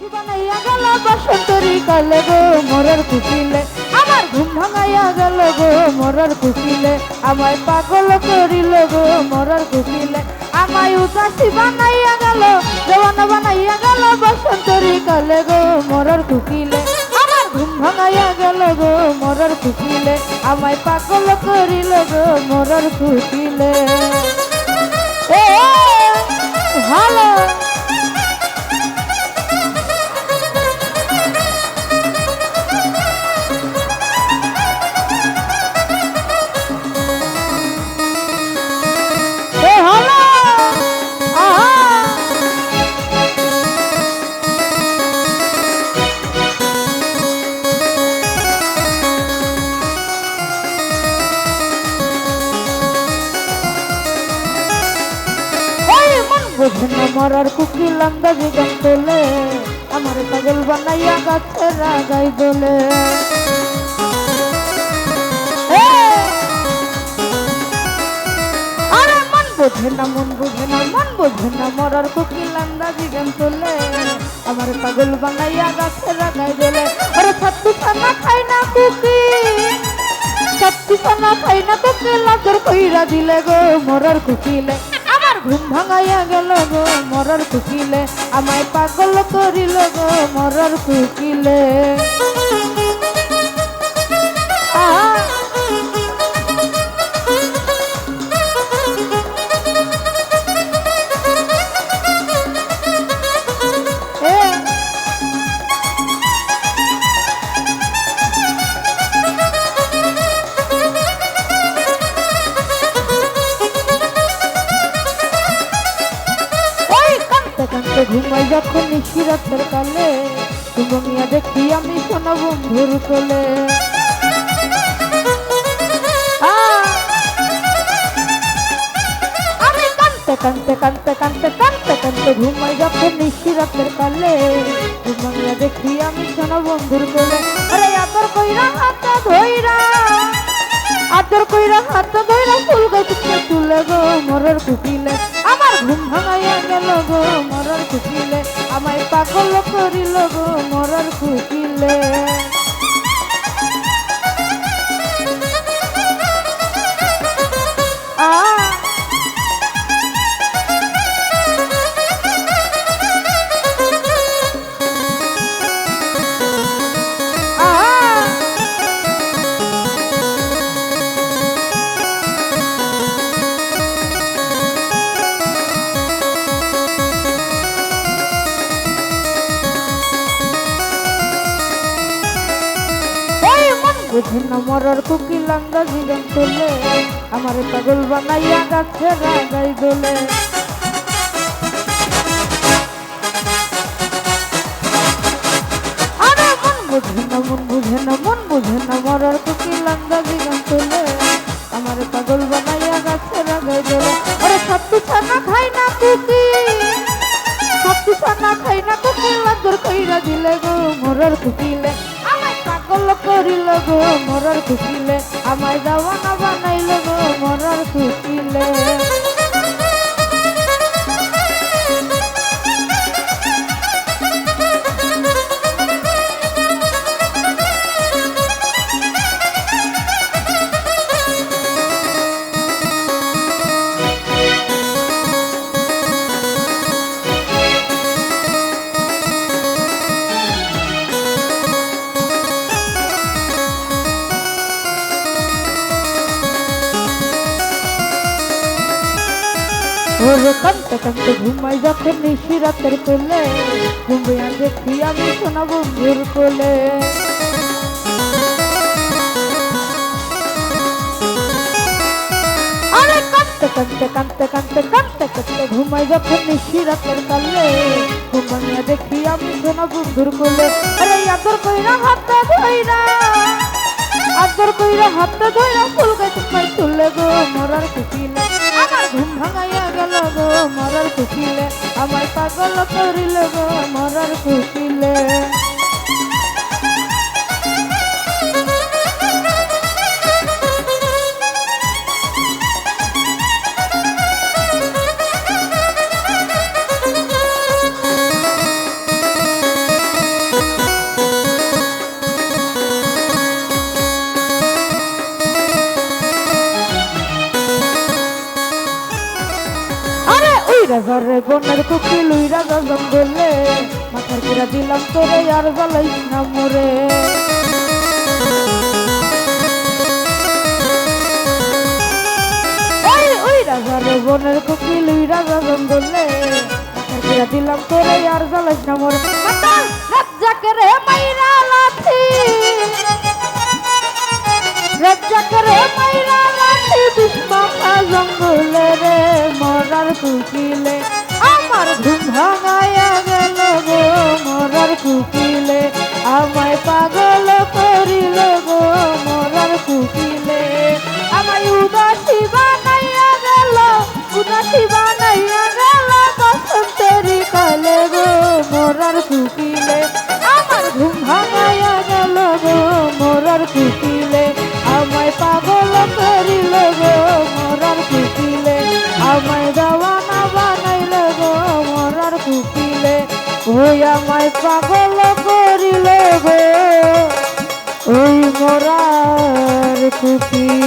বানাইয়া গেল বসন্তরী কালে গো মোরের কুকিলে আমার ঘুম ভাঙাইয়া গেল গো মোরের কুকিলে আমায় পাগল করিল গো মোরের কুকিলে আমায় উদাসী বানাইয়া গেল জওয়ানা বানাইয়া গেল বসন্তরী কালে গো মোরের কুকিলে আমার ঘুম ভাঙাইয়া গেল গো মোরের কুকিলে আমায় পাগল করিল গো মোরের কুকিলে এ ভালো বুঝন মরার কুকিল আন্দাজি গান তোলে আমার পাগল বানাইয়া গাছের আগাই দোলে আরে মন বোঝে না মন বুঝে না মন বোঝে না মরার কুকিল আন্দাজি গান তোলে আমার পাগল বানাইয়া গাছের আগাই দোলে আরে ছাত্তু ছানা খাই না কুকি ছাত্তু ছানা খাই না কুকিল আদর কইরা দিলে গো মরার কুকিলে ঘুম ভাঙাইয়া গেল গো মরার কুকিলে আমায় পাগল করিল গো মরার কুকিলে ঘুমাই যখন নিশিরাতের কালে ঘুমিয়া দেখি আমি সোনা বন্ধুর কোলে আমি কানতে কানতে কানতে কানতে কানতে কানতে ঘুমাই যখন নিশিরাতের কালে ঘুমিয়া দেখি আমি সোনা বন্ধুর কোলে আরে আদর কইরা হাত ধইরা আদর কইরা হাত ধইরা ফুল গাছ তুলে গো মরার কুকিলে আমার ঘুম ভাঙাইয়া গেল গো মরার কুকিলে আমায় পাগল করিল গো মরার কুকিলে বুঝেন না মরার কুকিল আন্দাজি গান তোলে আমার পাগল বানাইয়া গাছের আগাই দোলে আরে মন বুঝে না মন বুঝে না মন বুঝে না মরার কুকিল আন্দাজি গান তোলে আমার পাগল বানাইয়া গাছের আগাই দোলে আরে ছাত্তু ছানা খাই না কুকি ছাত্তু ছানা খাই না কুকিল আদর কইরা দিলে গো মরার কুকিলে পাগল করিল গো মরার কুকিলে আমায় জাওয়ানা বানাইল গো মরার কুকিলে ওরে কানতে কানতে ঘুমাই যখন নিশিরাতের কোলে ঘুমিয়া দেখি আমি সোনা বন্ধুর কোলে আরে কানতে কানতে কানতে কানতে কানতে কানতে ঘুমাই যখন নিশিরাতের কালে ঘুমিয়া দেখি আমি সোনা বন্ধুর কোলে আরে আদর কইরা হাত ধইরা আদর কইরা হাত ধইরা ফুল গাছ তুলে গো মরার কুকিলে আমার ঘুম ভাঙাইয়া গেল গো মরার কুকিলে আমায় পাগল করিল গো মরার কুকিলে রাজারে বনের কুকিল ওই রাজা জঙ্গলে মাথার কিরা দিলাম তোরে আর জ্বালাইস না মোরে ওই রাজারে বনের কুকিল ওই রাজা জঙ্গলে মাথার কিরা দিলাম তোরে আর জ্বালাইস না মোরে রাজ্জাকে রে মাইরা লাথি রাজ্জাকে রে মাইরা লাথি বিষ্মাখা জঙ্গলে রে মরার কুকিলে আমার ঘুম ভাঙায়া গেল গো মরার কুকিলে আমায় পাগল করিল গো মরার কুকিলে আমায় উদাসী বানাইয়া গেল বসন্তেরি কালে গো মরার কুকিলে আমার ঘুম ভাঙায়া গেল গো মরার কুকিলে আমায় পাগল করিল গো মরার কুকিলে আমায় দেওয়ানা বানাইল গো মরার কুকিলে ওই আমায় পাগল করিল গো ওই মরার কুকিলে